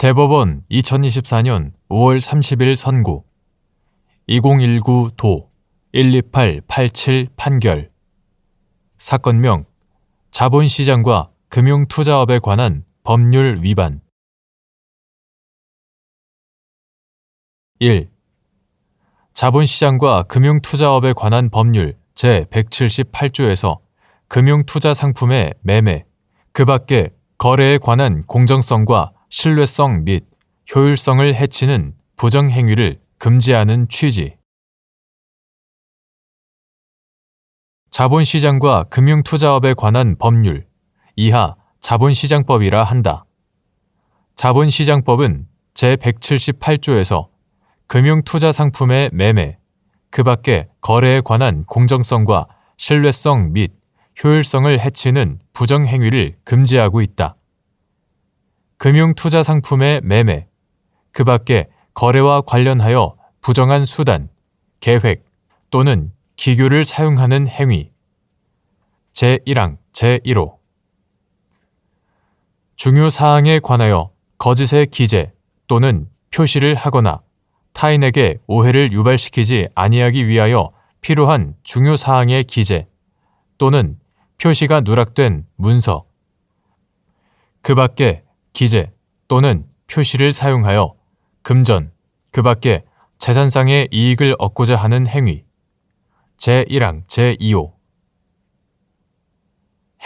대법원 2024년 5월 30일 선고 2019도 12887 판결 사건명 자본시장과 금융투자업에 관한 법률 위반 1. 자본시장과 금융투자업에 관한 법률 제178조에서 금융투자상품의 매매, 그 밖에 거래에 관한 공정성과 신뢰성 및 효율성을 해치는 부정행위를 금지하는 취지. 자본시장과 금융투자업에 관한 법률 이하 자본시장법이라 한다. 자본시장법은 제178조에서 금융투자상품의 매매, 그 밖에 거래에 관한 공정성과 신뢰성 및 효율성을 해치는 부정행위를 금지하고 있다. 금융투자상품의 매매, 그 밖에 거래와 관련하여 부정한 수단, 계획 또는 기교를 사용하는 행위. 제1항 제1호 중요사항에 관하여 거짓의 기재 또는 표시를 하거나 타인에게 오해를 유발시키지 아니하기 위하여 필요한 중요사항의 기재 또는 표시가 누락된 문서, 그 밖에 기재 또는 표시를 사용하여 금전, 그 밖에 재산상의 이익을 얻고자 하는 행위. 제1항 제2호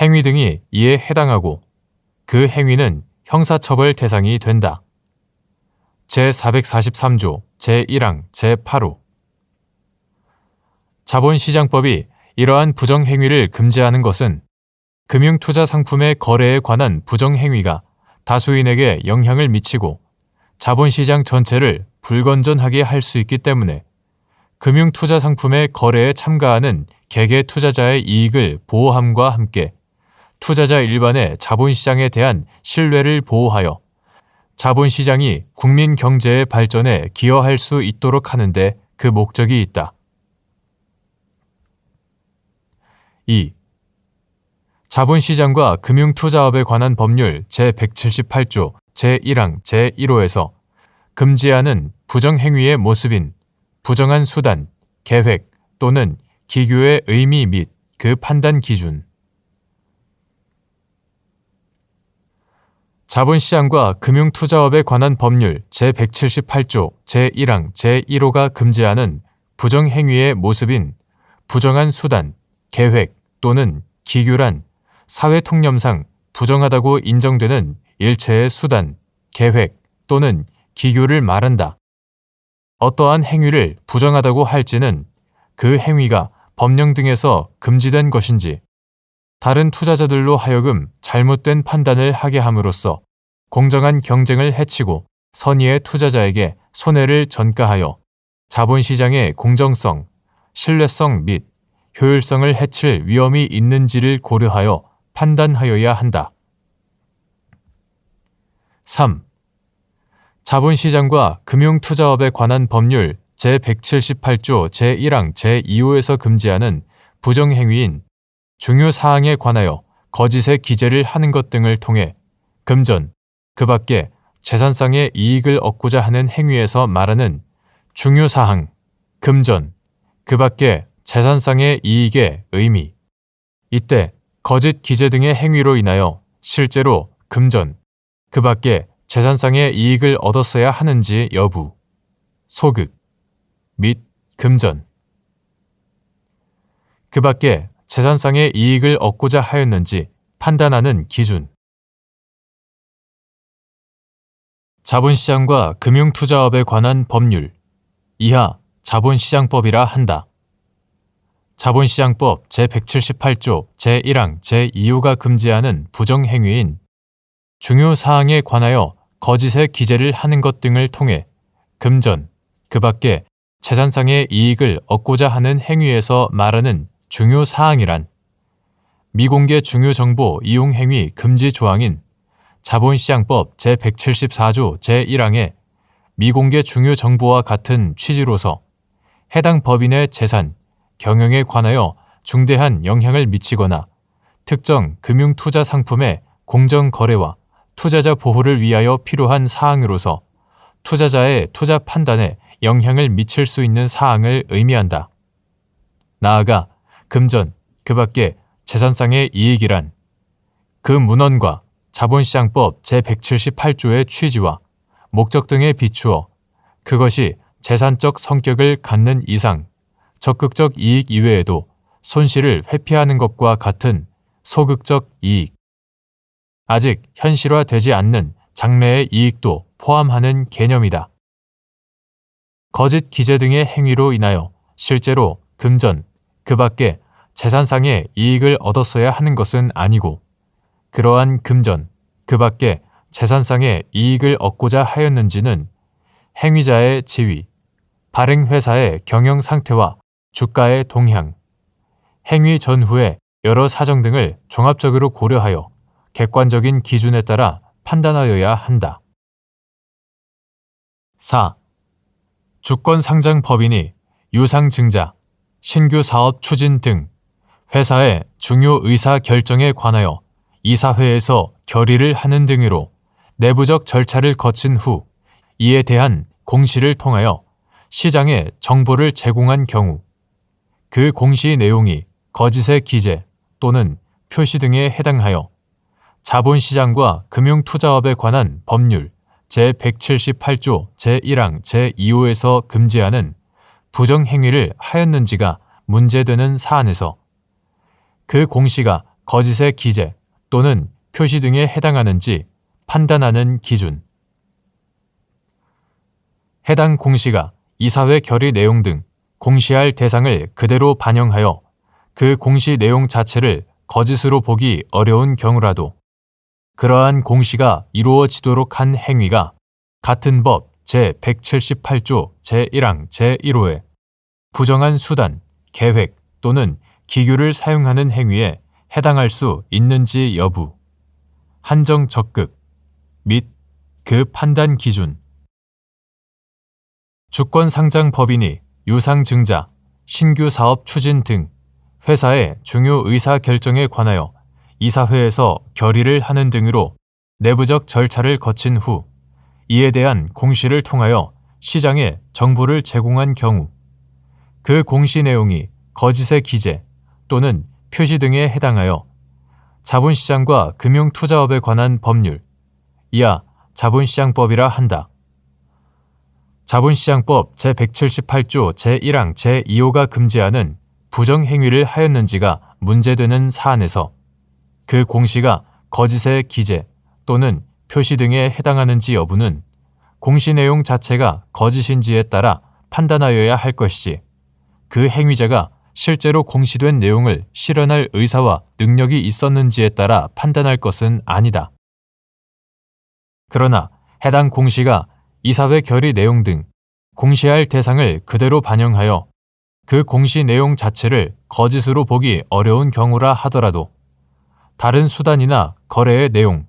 행위 등이 이에 해당하고 그 행위는 형사처벌 대상이 된다. 제443조 제1항 제8호 자본시장법이 이러한 부정행위를 금지하는 것은 금융투자상품의 거래에 관한 부정행위가 다수인에게 영향을 미치고 자본시장 전체를 불건전하게 할 수 있기 때문에 금융투자상품의 거래에 참가하는 개개 투자자의 이익을 보호함과 함께 투자자 일반의 자본시장에 대한 신뢰를 보호하여 자본시장이 국민 경제의 발전에 기여할 수 있도록 하는 데 그 목적이 있다. 2. 자본시장과 금융투자업에 관한 법률 제178조 제1항 제1호에서 금지하는 부정행위의 모습인 부정한 수단, 계획 또는 기교의 의미 및 그 판단 기준. 자본시장과 금융투자업에 관한 법률 제178조 제1항 제1호가 금지하는 부정행위의 모습인 부정한 수단, 계획 또는 기교란 사회통념상 부정하다고 인정되는 일체의 수단, 계획 또는 기교를 말한다. 어떠한 행위를 부정하다고 할지는 그 행위가 법령 등에서 금지된 것인지 다른 투자자들로 하여금 잘못된 판단을 하게 함으로써 공정한 경쟁을 해치고 선의의 투자자에게 손해를 전가하여 자본시장의 공정성, 신뢰성 및 효율성을 해칠 위험이 있는지를 고려하여 판단하여야 한다. 3. 자본시장과 금융투자업에 관한 법률 제178조 제1항 제2호에서 금지하는 부정행위인 중요사항에 관하여 거짓의 기재를 하는 것 등을 통해 금전, 그 밖에 재산상의 이익을 얻고자 하는 행위에서 말하는 중요사항, 금전, 그 밖에 재산상의 이익의 의미. 이때 거짓 기재 등의 행위로 인하여 실제로 금전, 그 밖에 재산상의 이익을 얻었어야 하는지 여부, 소극 및 금전, 그 밖에 재산상의 이익을 얻고자 하였는지 판단하는 기준. 자본시장과 금융투자업에 관한 법률 이하 자본시장법이라 한다. 자본시장법 제178조 제1항 제2호가 금지하는 부정행위인 중요사항에 관하여 거짓의 기재를 하는 것 등을 통해 금전, 그 밖에 재산상의 이익을 얻고자 하는 행위에서 말하는 중요사항이란 미공개 중요정보 이용행위 금지 조항인 자본시장법 제174조 제1항의 미공개 중요정보와 같은 취지로서 해당 법인의 재산, 경영에 관하여 중대한 영향을 미치거나 특정 금융투자 상품의 공정거래와 투자자 보호를 위하여 필요한 사항으로서 투자자의 투자 판단에 영향을 미칠 수 있는 사항을 의미한다. 나아가 금전, 그 밖에 재산상의 이익이란 그 문헌과 자본시장법 제178조의 취지와 목적 등에 비추어 그것이 재산적 성격을 갖는 이상 적극적 이익 이외에도 손실을 회피하는 것과 같은 소극적 이익, 아직 현실화되지 않는 장래의 이익도 포함하는 개념이다. 거짓 기재 등의 행위로 인하여 실제로 금전, 그 밖에 재산상의 이익을 얻었어야 하는 것은 아니고 그러한 금전, 그 밖에 재산상의 이익을 얻고자 하였는지는 행위자의 지위, 발행회사의 경영 상태와 주가의 동향, 행위 전후의 여러 사정 등을 종합적으로 고려하여 객관적인 기준에 따라 판단하여야 한다. 4. 주권 상장 법인이 유상증자, 신규 사업 추진 등 회사의 중요 의사 결정에 관하여 이사회에서 결의를 하는 등으로 내부적 절차를 거친 후 이에 대한 공시를 통하여 시장에 정보를 제공한 경우 그 공시 내용이 거짓의 기재 또는 표시 등에 해당하여 자본시장과 금융투자업에 관한 법률 제178조 제1항 제2호에서 금지하는 부정행위를 하였는지가 문제되는 사안에서 그 공시가 거짓의 기재 또는 표시 등에 해당하는지 판단하는 기준. 해당 공시가 이사회 결의 내용 등 공시할 대상을 그대로 반영하여 그 공시 내용 자체를 거짓으로 보기 어려운 경우라도 그러한 공시가 이루어지도록 한 행위가 같은 법 제178조 제1항 제1호에 부정한 수단, 계획 또는 기규를 사용하는 행위에 해당할 수 있는지 여부, 한정 적극 및 그 판단 기준. 주권 상장 법인이 유상증자, 신규 사업 추진 등 회사의 중요 의사 결정에 관하여 이사회에서 결의를 하는 등으로 내부적 절차를 거친 후 이에 대한 공시를 통하여 시장에 정보를 제공한 경우 그 공시 내용이 거짓의 기재 또는 표시 등에 해당하여 자본시장과 금융투자업에 관한 법률, 이하 자본시장법이라 한다. 자본시장법 제178조 제1항 제2호가 금지하는 부정행위를 하였는지가 문제되는 사안에서 그 공시가 거짓의 기재 또는 표시 등에 해당하는지 여부는 공시 내용 자체가 거짓인지에 따라 판단하여야 할 것이지 그 행위자가 실제로 공시된 내용을 실현할 의사와 능력이 있었는지에 따라 판단할 것은 아니다. 그러나 해당 공시가 이사회 결의 내용 등 공시할 대상을 그대로 반영하여 그 공시 내용 자체를 거짓으로 보기 어려운 경우라 하더라도 다른 수단이나 거래의 내용,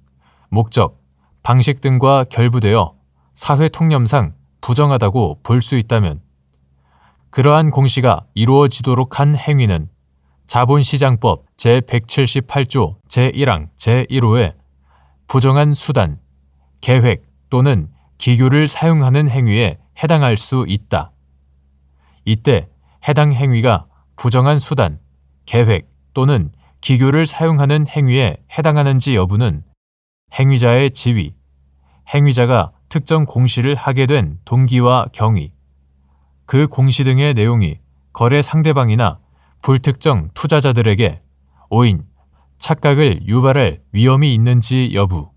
목적, 방식 등과 결부되어 사회 통념상 부정하다고 볼 수 있다면 그러한 공시가 이루어지도록 한 행위는 자본시장법 제178조 제1항 제1호에 부정한 수단, 계획 또는 기규를 사용하는 행위에 해당할 수 있다. 이때 해당 행위가 부정한 수단, 계획 또는 기규를 사용하는 행위에 해당하는지 여부는 행위자의 지위, 행위자가 특정 공시를 하게 된 동기와 경위, 그 공시 등의 내용이 거래 상대방이나 불특정 투자자들에게 오인, 착각을 유발할 위험이 있는지 여부,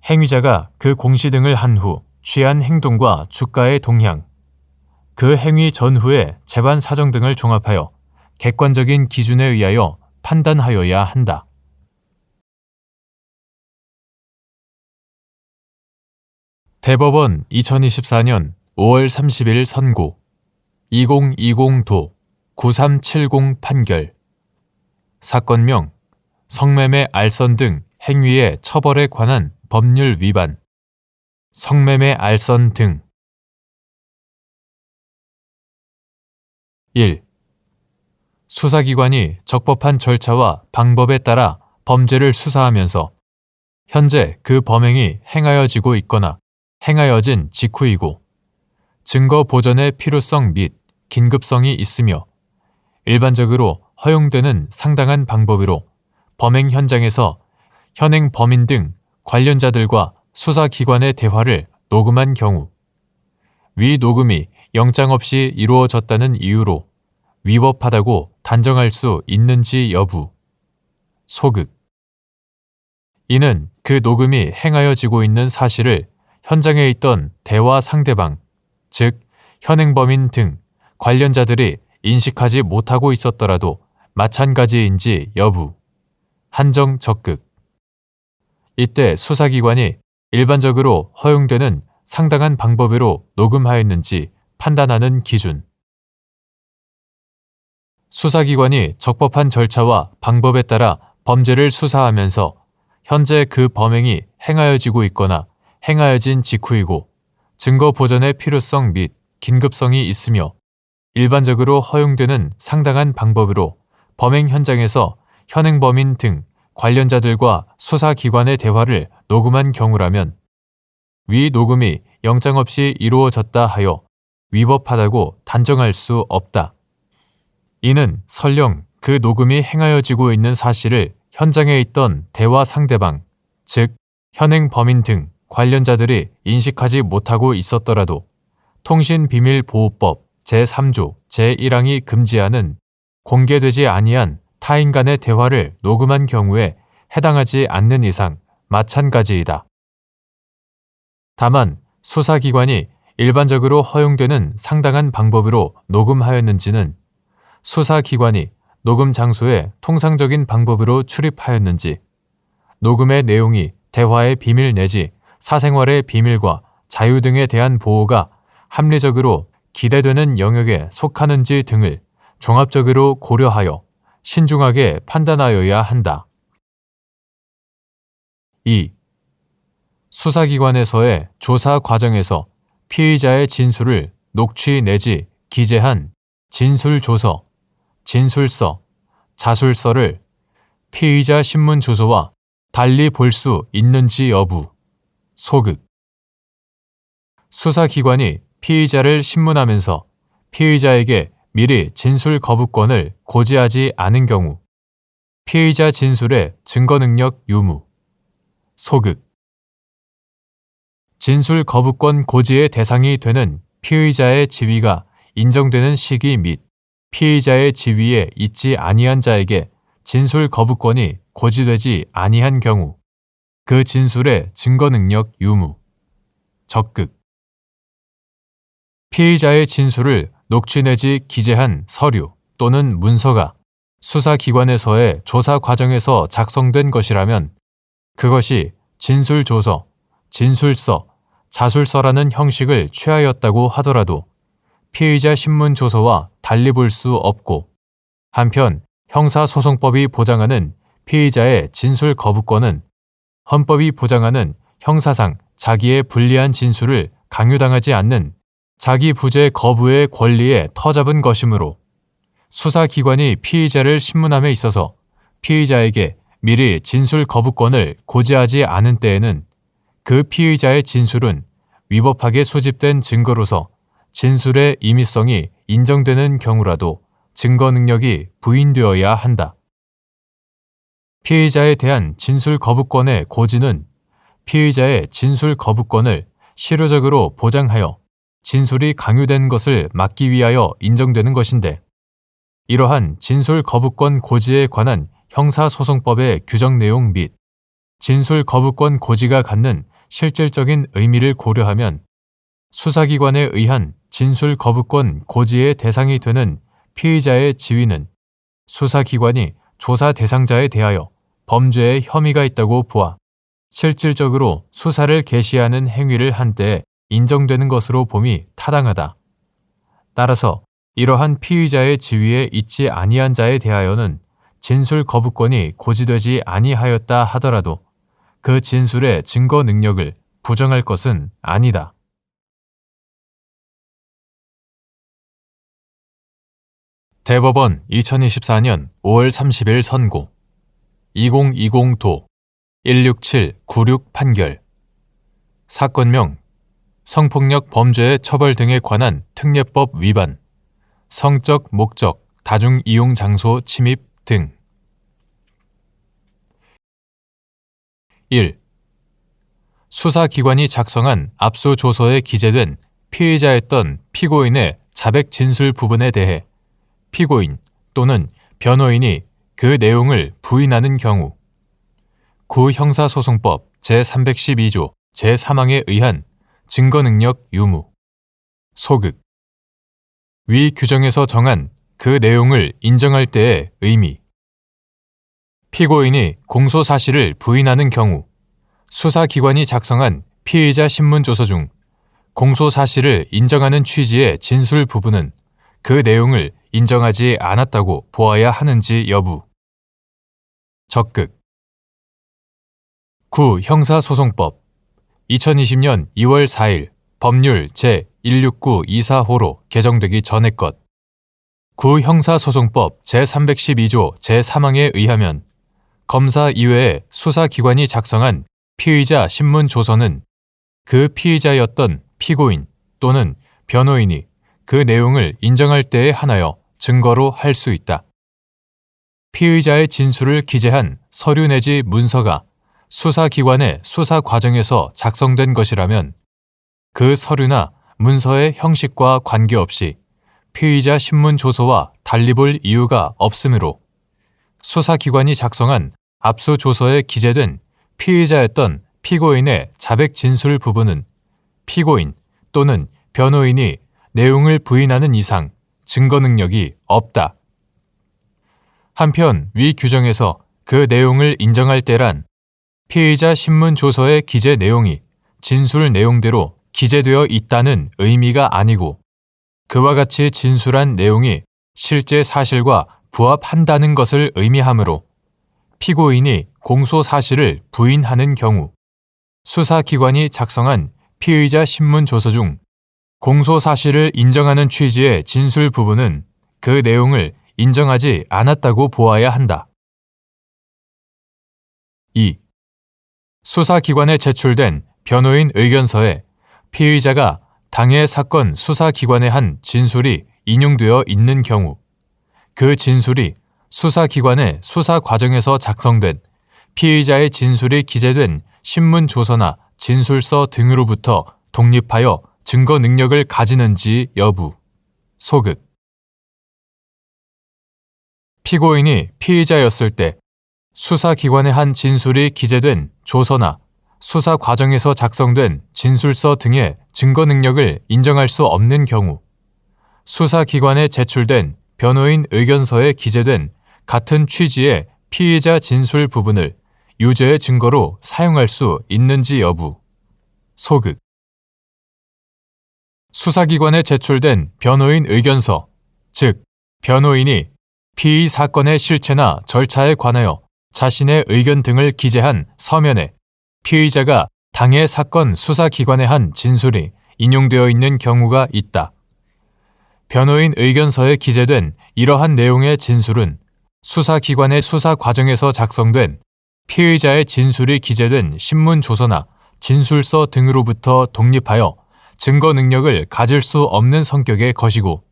행위자가 그 공시 등을 한 후 취한 행동과 주가의 동향, 그 행위 전후의 재반 사정 등을 종합하여 객관적인 기준에 의하여 판단하여야 한다. 대법원 2024년 5월 30일 선고 2020도 9370 판결 사건명 성매매 알선 등 행위의 처벌에 관한 법률 위반 성매매 알선 등 1. 수사기관이 적법한 절차와 방법에 따라 범죄를 수사하면서 현재 그 범행이 행하여지고 있거나 행하여진 직후이고 증거 보전의 필요성 및 긴급성이 있으며 일반적으로 허용되는 상당한 방법으로 범행 현장에서 현행 범인 등 관련자들과 수사기관의 대화를 녹음한 경우 위 녹음이 영장 없이 이루어졌다는 이유로 위법하다고 단정할 수 있는지 여부. 소극. 이는 그 녹음이 행하여지고 있는 사실을 현장에 있던 대화 상대방, 즉 현행 범인 등 관련자들이 인식하지 못하고 있었더라도 마찬가지인지 여부. 한정 적극. 이때 수사기관이 일반적으로 허용되는 상당한 방법으로 녹음하였는지 판단하는 기준. 수사기관이 적법한 절차와 방법에 따라 범죄를 수사하면서 현재 그 범행이 행하여지고 있거나 행하여진 직후이고 증거 보전의 필요성 및 긴급성이 있으며 일반적으로 허용되는 상당한 방법으로 범행 현장에서 현행 범인 등 관련자들과 수사기관의 대화를 녹음한 경우라면 위 녹음이 영장 없이 이루어졌다 하여 위법하다고 단정할 수 없다. 이는 설령 그 녹음이 행하여지고 있는 사실을 현장에 있던 대화 상대방, 즉 현행 범인 등 관련자들이 인식하지 못하고 있었더라도 통신비밀보호법 제3조 제1항이 금지하는 공개되지 아니한 타인 간의 대화를 녹음한 경우에 해당하지 않는 이상 마찬가지이다. 다만 수사기관이 일반적으로 허용되는 상당한 방법으로 녹음하였는지는 수사기관이 녹음 장소에 통상적인 방법으로 출입하였는지, 녹음의 내용이 대화의 비밀 내지 사생활의 비밀과 자유 등에 대한 보호가 합리적으로 기대되는 영역에 속하는지 등을 종합적으로 고려하여 신중하게 판단하여야 한다. 2. 수사기관에서의 조사 과정에서 피의자의 진술을 녹취 내지 기재한 진술조서, 진술서, 자술서를 피의자 신문 주소와 달리 볼 수 있는지 여부. 소극. 수사기관이 피의자를 신문하면서 피의자에게 미리 진술 거부권을 고지하지 않은 경우 피의자 진술의 증거 능력 유무. 소극. 진술 거부권 고지의 대상이 되는 피의자의 지위가 인정되는 시기 및 피의자의 지위에 있지 아니한 자에게 진술 거부권이 고지되지 아니한 경우 그 진술의 증거 능력 유무. 적극. 피의자의 진술을 녹취 내지 기재한 서류 또는 문서가 수사기관에서의 조사 과정에서 작성된 것이라면 그것이 진술조서, 진술서, 자술서라는 형식을 취하였다고 하더라도 피의자 신문 조서와 달리 볼 수 없고 한편 형사소송법이 보장하는 피의자의 진술 거부권은 헌법이 보장하는 형사상 자기의 불리한 진술을 강요당하지 않는 자기 부재 거부의 권리에 터잡은 것이므로 수사기관이 피의자를 신문함에 있어서 피의자에게 미리 진술 거부권을 고지하지 않은 때에는 그 피의자의 진술은 위법하게 수집된 증거로서 진술의 임의성이 인정되는 경우라도 증거 능력이 부인되어야 한다. 피의자에 대한 진술 거부권의 고지는 피의자의 진술 거부권을 실효적으로 보장하여 진술이 강요된 것을 막기 위하여 인정되는 것인데 이러한 진술 거부권 고지에 관한 형사소송법의 규정 내용 및 진술 거부권 고지가 갖는 실질적인 의미를 고려하면 수사기관에 의한 진술 거부권 고지의 대상이 되는 피의자의 지위는 수사기관이 조사 대상자에 대하여 범죄의 혐의가 있다고 보아 실질적으로 수사를 개시하는 행위를 한 때에 인정되는 것으로 봄이 타당하다. 따라서 이러한 피의자의 지위에 있지 아니한 자에 대하여는 진술 거부권이 고지되지 아니하였다 하더라도 그 진술의 증거 능력을 부정할 것은 아니다. 대법원 2024년 5월 30일 선고 2020도 16796 판결. 사건명 성폭력 범죄의 처벌 등에 관한 특례법 위반, 성적 목적, 다중이용 장소 침입 등. 1. 수사기관이 작성한 압수조서에 기재된 피의자였던 피고인의 자백 진술 부분에 대해 피고인 또는 변호인이 그 내용을 부인하는 경우 구형사소송법 제312조 제3항에 의한 증거능력 유무, 소극. 위 규정에서 정한 그 내용을 인정할 때의 의미. 피고인이 공소사실을 부인하는 경우 수사기관이 작성한 피의자 신문조서 중 공소사실을 인정하는 취지의 진술 부분은 그 내용을 인정하지 않았다고 보아야 하는지 여부. 적극. 구형사소송법 2020년 2월 4일 법률 제16924호로 개정되기 전의 것. 구형사소송법 제312조 제3항에 의하면 검사 이외의 수사기관이 작성한 피의자 신문조서는 그 피의자였던 피고인 또는 변호인이 그 내용을 인정할 때에 한하여 증거로 할 수 있다. 피의자의 진술을 기재한 서류 내지 문서가 수사기관의 수사 과정에서 작성된 것이라면 그 서류나 문서의 형식과 관계없이 피의자 신문조서와 달리 볼 이유가 없으므로 수사기관이 작성한 압수조서에 기재된 피의자였던 피고인의 자백 진술 부분은 피고인 또는 변호인이 내용을 부인하는 이상 증거 능력이 없다. 한편 위 규정에서 그 내용을 인정할 때란 피의자 신문조서의 기재 내용이 진술 내용대로 기재되어 있다는 의미가 아니고 그와 같이 진술한 내용이 실제 사실과 부합한다는 것을 의미하므로 피고인이 공소사실을 부인하는 경우 수사기관이 작성한 피의자 신문조서 중 공소사실을 인정하는 취지의 진술 부분은 그 내용을 인정하지 않았다고 보아야 한다. 2. 수사기관에 제출된 변호인 의견서에 피의자가 당해 사건 수사기관에 한 진술이 인용되어 있는 경우 그 진술이 수사기관의 수사 과정에서 작성된 피의자의 진술이 기재된 신문조서나 진술서 등으로부터 독립하여 증거 능력을 가지는지 여부. 소극. 피고인이 피의자였을 때 수사기관에 한 진술이 기재된 조서나 수사 과정에서 작성된 진술서 등의 증거 능력을 인정할 수 없는 경우 수사기관에 제출된 변호인 의견서에 기재된 같은 취지의 피의자 진술 부분을 유죄의 증거로 사용할 수 있는지 여부. 소극. 수사기관에 제출된 변호인 의견서, 즉 변호인이 피의 사건의 실체나 절차에 관하여 자신의 의견 등을 기재한 서면에 피의자가 당해 사건 수사기관에 한 진술이 인용되어 있는 경우가 있다. 변호인 의견서에 기재된 이러한 내용의 진술은 수사기관의 수사 과정에서 작성된 피의자의 진술이 기재된 신문조서나 진술서 등으로부터 독립하여 증거 능력을 가질 수 없는 성격의 것이고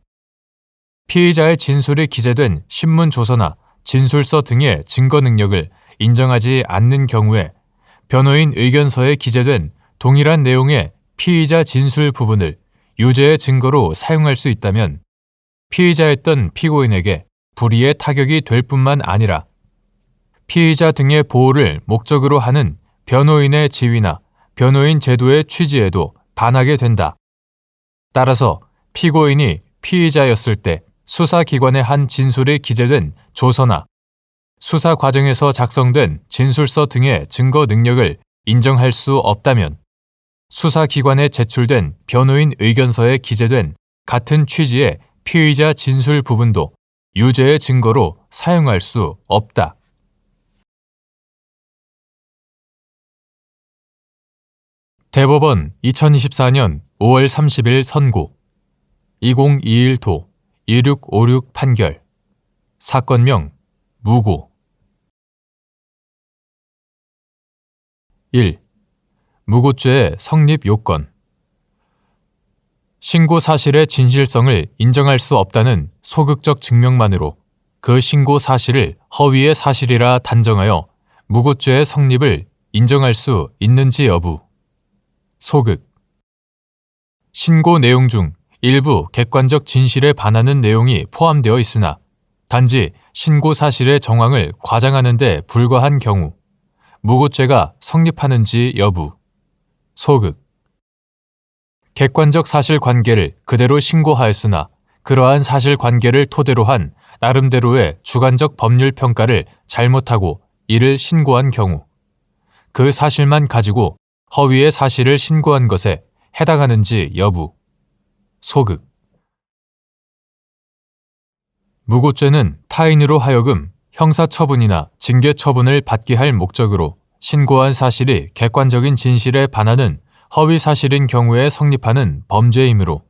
피의자의 진술이 기재된 신문조서나 진술서 등의 증거 능력을 인정하지 않는 경우에 변호인 의견서에 기재된 동일한 내용의 피의자 진술 부분을 유죄의 증거로 사용할 수 있다면 피의자였던 피고인에게 불이의 타격이 될 뿐만 아니라 피의자 등의 보호를 목적으로 하는 변호인의 지위나 변호인 제도의 취지에도 반하게 된다. 따라서 피고인이 피의자였을 때 수사기관에 한 진술이 기재된 조서나 수사 과정에서 작성된 진술서 등의 증거 능력을 인정할 수 없다면 수사기관에 제출된 변호인 의견서에 기재된 같은 취지의 피의자 진술 부분도 유죄의 증거로 사용할 수 없다. 대법원 2024년 5월 30일 선고 2021도 2656 판결. 사건명 무고. 1. 무고죄의 성립 요건. 신고 사실의 진실성을 인정할 수 없다는 소극적 증명만으로 그 신고 사실을 허위의 사실이라 단정하여 무고죄의 성립을 인정할 수 있는지 여부. 소극. 신고 내용 중 일부 객관적 진실에 반하는 내용이 포함되어 있으나 단지 신고 사실의 정황을 과장하는 데 불과한 경우 무고죄가 성립하는지 여부. 소극. 객관적 사실관계를 그대로 신고하였으나 그러한 사실관계를 토대로 한 나름대로의 주관적 법률 평가를 잘못하고 이를 신고한 경우 그 사실만 가지고 허위의 사실을 신고한 것에 해당하는지 여부. 소극. 무고죄는 타인으로 하여금 형사처분이나 징계처분을 받게 할 목적으로 신고한 사실이 객관적인 진실에 반하는 허위 사실인 경우에 성립하는 범죄이므로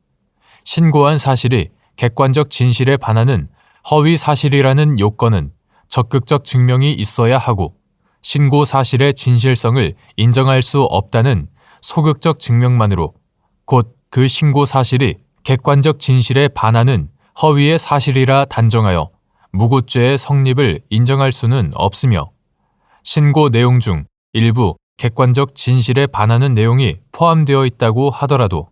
신고한 사실이 객관적 진실에 반하는 허위 사실이라는 요건은 적극적 증명이 있어야 하고 신고 사실의 진실성을 인정할 수 없다는 소극적 증명만으로 곧 그 신고 사실이 객관적 진실에 반하는 허위의 사실이라 단정하여 무고죄의 성립을 인정할 수는 없으며 신고 내용 중 일부 객관적 진실에 반하는 내용이 포함되어 있다고 하더라도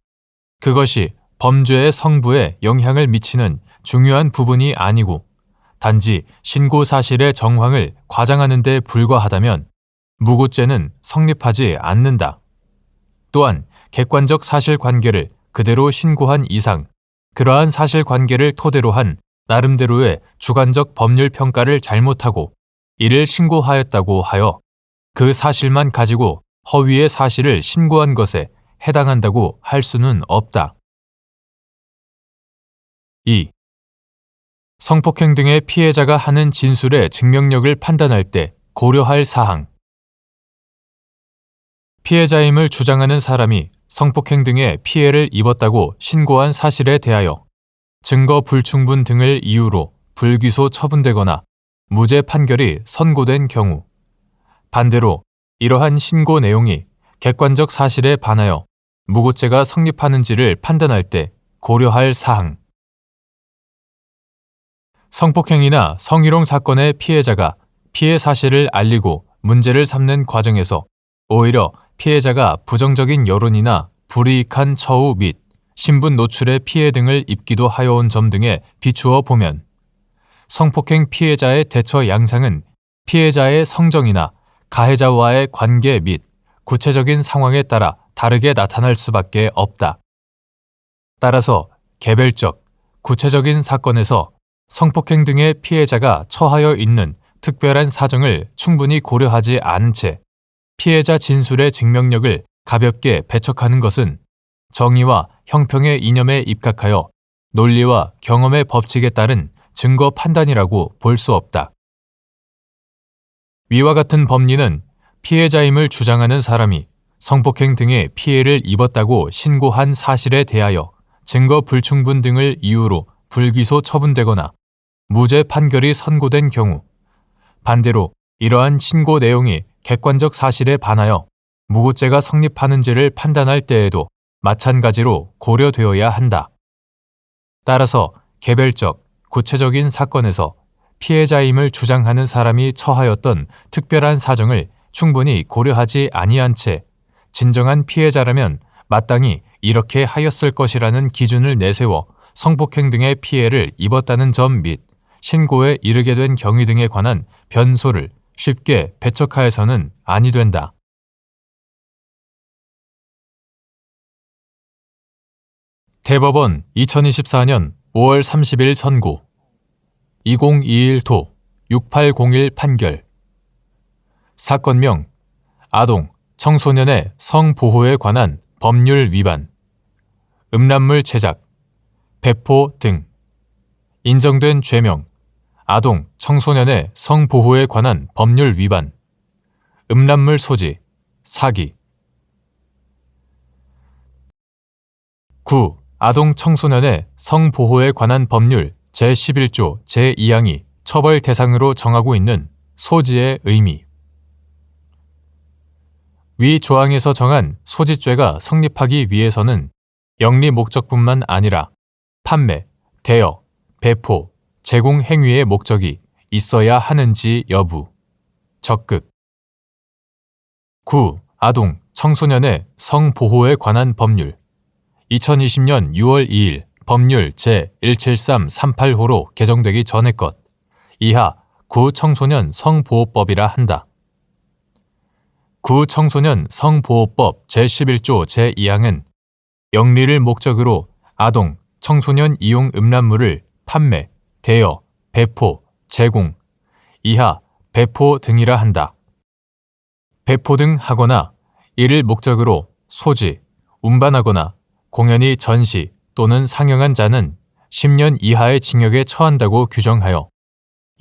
그것이 범죄의 성부에 영향을 미치는 중요한 부분이 아니고 단지 신고 사실의 정황을 과장하는 데 불과하다면 무고죄는 성립하지 않는다. 또한 객관적 사실관계를 그대로 신고한 이상 그러한 사실관계를 토대로 한 나름대로의 주관적 법률 평가를 잘못하고 이를 신고하였다고 하여 그 사실만 가지고 허위의 사실을 신고한 것에 해당한다고 할 수는 없다. 2. 성폭행 등의 피해자가 하는 진술의 증명력을 판단할 때 고려할 사항. 피해자임을 주장하는 사람이 성폭행 등의 피해를 입었다고 신고한 사실에 대하여 증거 불충분 등을 이유로 불기소 처분되거나 무죄 판결이 선고된 경우 반대로 이러한 신고 내용이 객관적 사실에 반하여 무고죄가 성립하는지를 판단할 때 고려할 사항. 성폭행이나 성희롱 사건의 피해자가 피해 사실을 알리고 문제를 삼는 과정에서 오히려 피해자가 부정적인 여론이나 불이익한 처우 및 신분 노출의 피해 등을 입기도 하여온 점 등에 비추어 보면 성폭행 피해자의 대처 양상은 피해자의 성정이나 가해자와의 관계 및 구체적인 상황에 따라 다르게 나타날 수밖에 없다. 따라서 개별적, 구체적인 사건에서 성폭행 등의 피해자가 처하여 있는 특별한 사정을 충분히 고려하지 않은 채 피해자 진술의 증명력을 가볍게 배척하는 것은 정의와 형평의 이념에 입각하여 논리와 경험의 법칙에 따른 증거 판단이라고 볼 수 없다. 위와 같은 법리는 피해자임을 주장하는 사람이 성폭행 등의 피해를 입었다고 신고한 사실에 대하여 증거 불충분 등을 이유로 불기소 처분되거나 무죄 판결이 선고된 경우 반대로 이러한 신고 내용이 객관적 사실에 반하여 무고죄가 성립하는지를 판단할 때에도 마찬가지로 고려되어야 한다. 따라서 개별적, 구체적인 사건에서 피해자임을 주장하는 사람이 처하였던 특별한 사정을 충분히 고려하지 아니한 채 진정한 피해자라면 마땅히 이렇게 하였을 것이라는 기준을 내세워 성폭행 등의 피해를 입었다는 점 및 신고에 이르게 된 경위 등에 관한 변소를 쉽게 배척하여서는 아니 된다. 대법원 2024년 5월 30일 선고 2021도 6801 판결 사건명 아동, 청소년의 성보호에 관한 법률 위반 음란물 제작, 배포 등 인정된 죄명 아동, 청소년의 성보호에 관한 법률 위반 음란물 소지, 사기 9. 아동, 청소년의 성보호에 관한 법률 제11조 제2항이 처벌 대상으로 정하고 있는 소지의 의미 위 조항에서 정한 소지죄가 성립하기 위해서는 영리 목적뿐만 아니라 판매, 대여, 배포, 제공 행위의 목적이 있어야 하는지 여부. 적극. 9. 아동, 청소년의 성보호에 관한 법률. 2020년 6월 2일 법률 제17338호로 개정되기 전의 것. 이하 구청소년 성보호법이라 한다. 구청소년 성보호법 제11조 제2항은 영리를 목적으로 아동, 청소년 이용 음란물을 판매, 대여, 배포, 제공, 이하 배포 등이라 한다. 배포 등 하거나 이를 목적으로 소지, 운반하거나 공연히 전시 또는 상영한 자는 10년 이하의 징역에 처한다고 규정하여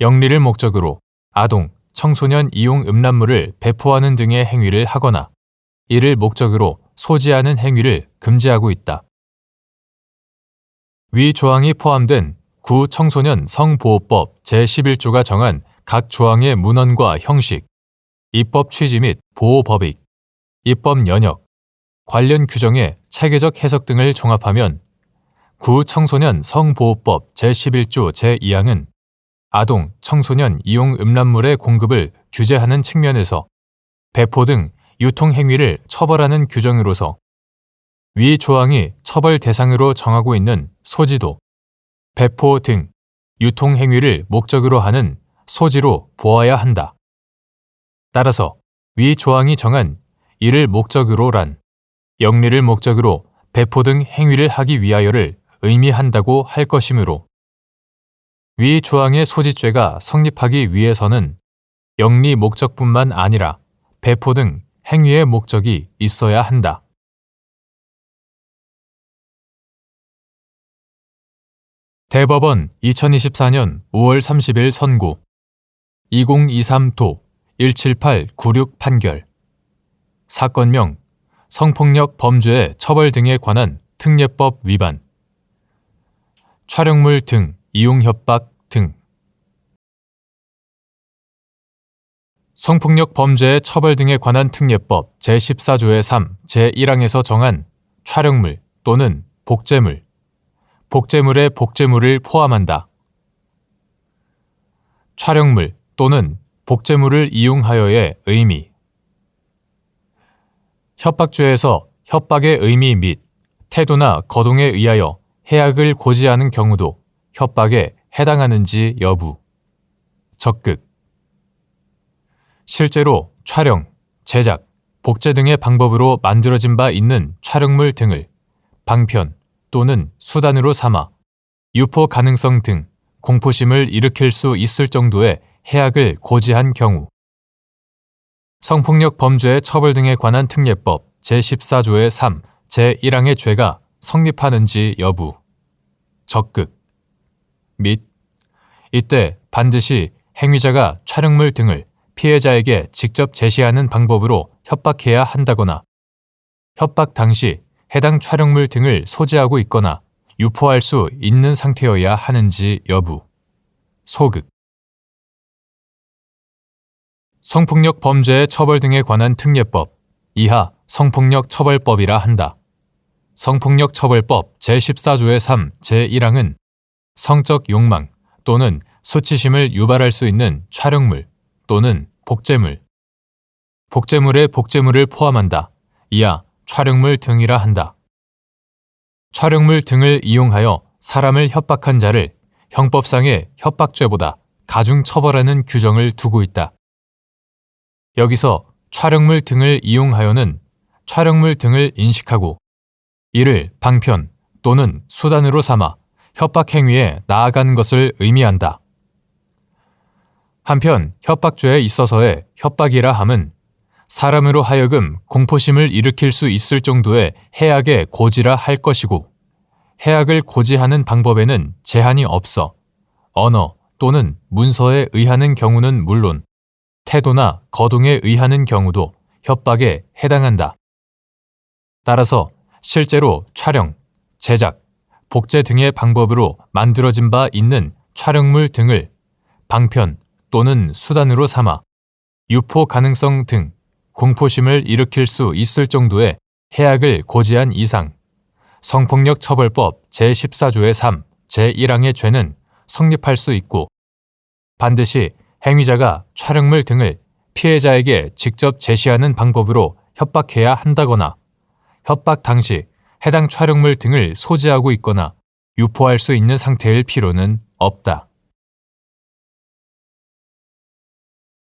영리를 목적으로 아동, 청소년 이용 음란물을 배포하는 등의 행위를 하거나 이를 목적으로 소지하는 행위를 금지하고 있다. 위 조항이 포함된 구청소년 성보호법 제11조가 정한 각 조항의 문헌과 형식, 입법 취지 및 보호 법익, 입법 연역, 관련 규정의 체계적 해석 등을 종합하면 구청소년 성보호법 제11조 제2항은 아동, 청소년 이용 음란물의 공급을 규제하는 측면에서 배포 등 유통 행위를 처벌하는 규정으로서 위 조항이 처벌 대상으로 정하고 있는 소지도, 배포 등 유통 행위를 목적으로 하는 소지로 보아야 한다. 따라서 위 조항이 정한 이를 목적으로란 영리를 목적으로 배포 등 행위를 하기 위하여를 의미한다고 할 것이므로 위 조항의 소지죄가 성립하기 위해서는 영리 목적뿐만 아니라 배포 등 행위의 목적이 있어야 한다. 대법원 2024년 5월 30일 선고 2023도 17896 판결 사건명 성폭력 범죄의 처벌 등에 관한 특례법 위반 촬영물 등 이용 협박 등 성폭력 범죄의 처벌 등에 관한 특례법 제14조의 3, 제1항에서 정한 촬영물 또는 복제물, 복제물의 복제물을 포함한다. 촬영물 또는 복제물을 이용하여의 의미 협박죄에서 협박의 의미 및 태도나 거동에 의하여 해악을 고지하는 경우도 협박에 해당하는지 여부. 적극. 실제로 촬영, 제작, 복제 등의 방법으로 만들어진 바 있는 촬영물 등을 방편 또는 수단으로 삼아 유포 가능성 등 공포심을 일으킬 수 있을 정도의 해악을 고지한 경우 성폭력 범죄의 처벌 등에 관한 특례법 제14조의 3, 제1항의 죄가 성립하는지 여부. 적극. 및 이때 반드시 행위자가 촬영물 등을 피해자에게 직접 제시하는 방법으로 협박해야 한다거나 협박 당시 해당 촬영물 등을 소지하고 있거나 유포할 수 있는 상태여야 하는지 여부. 소극. 성폭력 범죄의 처벌 등에 관한 특례법 이하 성폭력 처벌법이라 한다. 성폭력 처벌법 제14조의 3, 제1항은 성적 욕망 또는 수치심을 유발할 수 있는 촬영물 또는 복제물, 복제물의 복제물을 포함한다. 이하 촬영물 등이라 한다. 촬영물 등을 이용하여 사람을 협박한 자를 형법상의 협박죄보다 가중 처벌하는 규정을 두고 있다. 여기서 촬영물 등을 이용하여는 촬영물 등을 인식하고 이를 방편 또는 수단으로 삼아 협박 행위에 나아가는 것을 의미한다. 한편 협박죄에 있어서의 협박이라 함은 사람으로 하여금 공포심을 일으킬 수 있을 정도의 해악에 고지라 할 것이고 해악을 고지하는 방법에는 제한이 없어 언어 또는 문서에 의하는 경우는 물론 태도나 거동에 의하는 경우도 협박에 해당한다. 따라서 실제로 촬영, 제작, 복제 등의 방법으로 만들어진 바 있는 촬영물 등을 방편 또는 수단으로 삼아 유포 가능성 등 공포심을 일으킬 수 있을 정도의 해악을 고지한 이상 성폭력 처벌법 제14조의 3, 제1항의 죄는 성립할 수 있고 반드시 행위자가 촬영물 등을 피해자에게 직접 제시하는 방법으로 협박해야 한다거나 협박 당시 해당 촬영물 등을 소지하고 있거나 유포할 수 있는 상태일 필요는 없다.